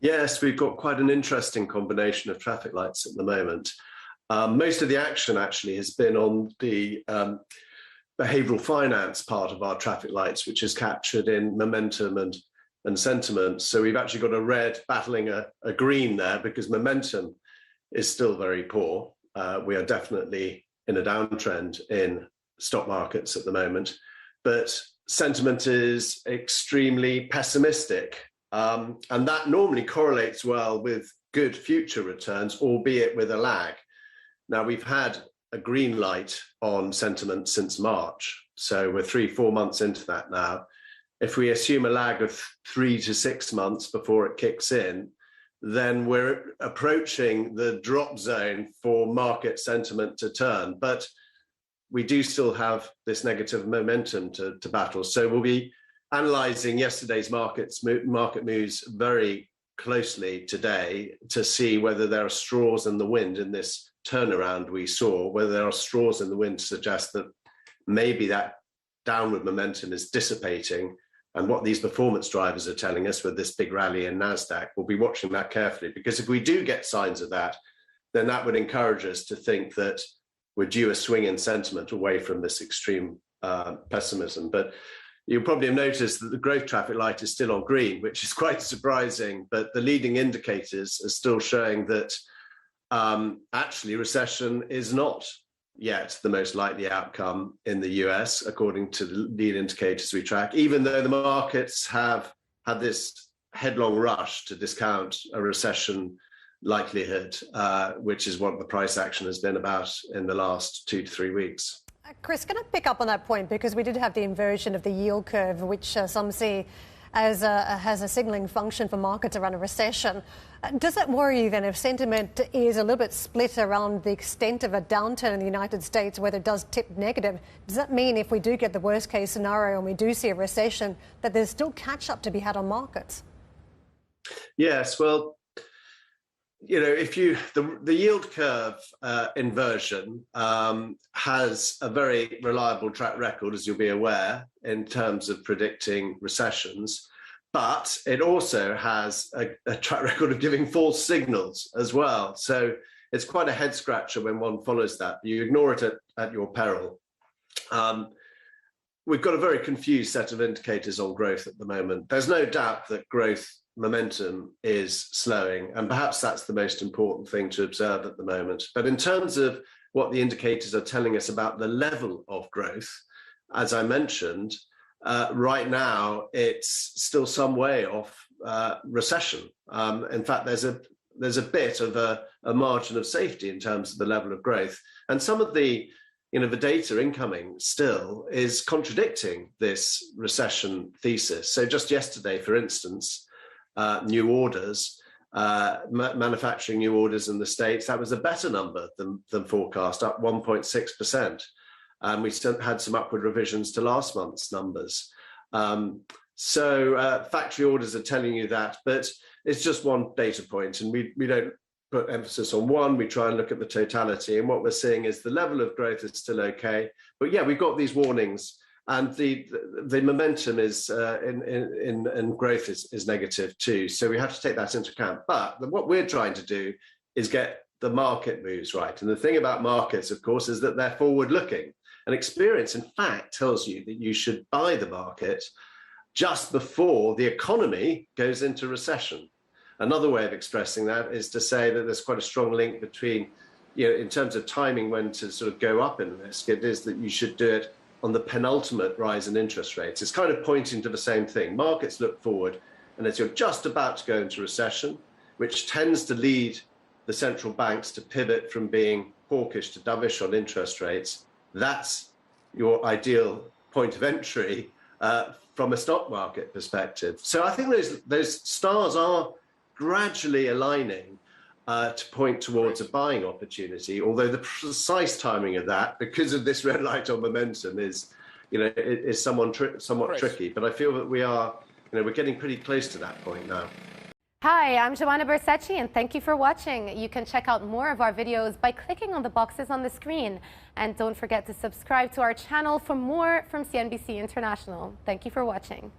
Yes, we've got quite an interesting combination of traffic lights at the moment. Most of the action actually has been on the behavioral finance part of our traffic lights, which is captured in momentum and sentiment. So we've actually got a red battling a green there because momentum is still very poor. We are definitely in a downtrend in stock markets at the moment, but sentiment is extremely pessimistic. And that normally correlates well with good future returns, albeit with a lag. Now, we've had a green light on sentiment since March, so we're 3-4 months into that now. If we assume a lag of 3 to 6 months before it kicks in, then we're approaching the drop zone for market sentiment to turn. But we do still have this negative momentum to battle. So we'll be analysing yesterday's market moves very closely today to see whether there are straws in the wind in this turnaround we saw, whether there are straws in the wind to suggest that maybe that downward momentum is dissipating, and what these performance drivers are telling us with this big rally in NASDAQ. We'll be watching that carefully, because if we do get signs of that, then that would encourage us to think that we're due a swing in sentiment away from this extreme pessimism. But you'll probably have noticed that the growth traffic light is still on green, which is quite surprising, but the leading indicators are still showing that actually recession is not yet the most likely outcome in the US, according to the lead indicators we track, even though the markets have had this headlong rush to discount a recession likelihood, which is what the price action has been about in the last 2 to 3 weeks. Chris, can I pick up on that point? Because we did have the inversion of the yield curve, which some see as has a signalling function for markets around a recession. Does that worry you then if sentiment is a little bit split around the extent of a downturn in the United States, whether it does tip negative? Does that mean if we do get the worst case scenario and we do see a recession, that there's still catch up to be had on markets? Yes, well, you know, if the yield curve inversion has a very reliable track record, as you'll be aware, in terms of predicting recessions, but it also has a track record of giving false signals as well. So it's quite a head scratcher when one follows that. You ignore it at your peril. We've got a very confused set of indicators on growth at the moment. There's no doubt that growth momentum is slowing, and perhaps that's the most important thing to observe at the moment. But in terms of what the indicators are telling us about the level of growth, as I mentioned, right now it's still some way off recession. In fact, there's a bit of a margin of safety in terms of the level of growth, and some of the the data incoming still is contradicting this recession thesis. So just yesterday, for instance, new orders, manufacturing new orders in the States, that was a better number than forecast, up 1.6%. And we still had some upward revisions to last month's numbers. So factory orders are telling you that, but it's just one data point, and we don't put emphasis on one. We try and look at the totality, and what we're seeing is the level of growth is still okay. But yeah, we've got these warnings, and the momentum is in growth is negative too. So we have to take that into account. But what we're trying to do is get the market moves right. And the thing about markets, of course, is that they're forward-looking. And experience, in fact, tells you that you should buy the market just before the economy goes into recession. Another way of expressing that is to say that there's quite a strong link between, in terms of timing when to sort of go up in risk, it is that you should do it on the penultimate rise in interest rates. It's kind of pointing to the same thing. Markets look forward, and as you're just about to go into recession, which tends to lead the central banks to pivot from being hawkish to dovish on interest rates, that's your ideal point of entry from a stock market perspective. So I think those stars are gradually aligning to point towards a buying opportunity, although the precise timing of that, because of this red light on momentum, is somewhat tricky. But I feel that we are, we're getting pretty close to that point now. Hi, I'm Joanna Bersecci, and thank you for watching. You can check out more of our videos by clicking on the boxes on the screen. And don't forget to subscribe to our channel for more from CNBC International. Thank you for watching.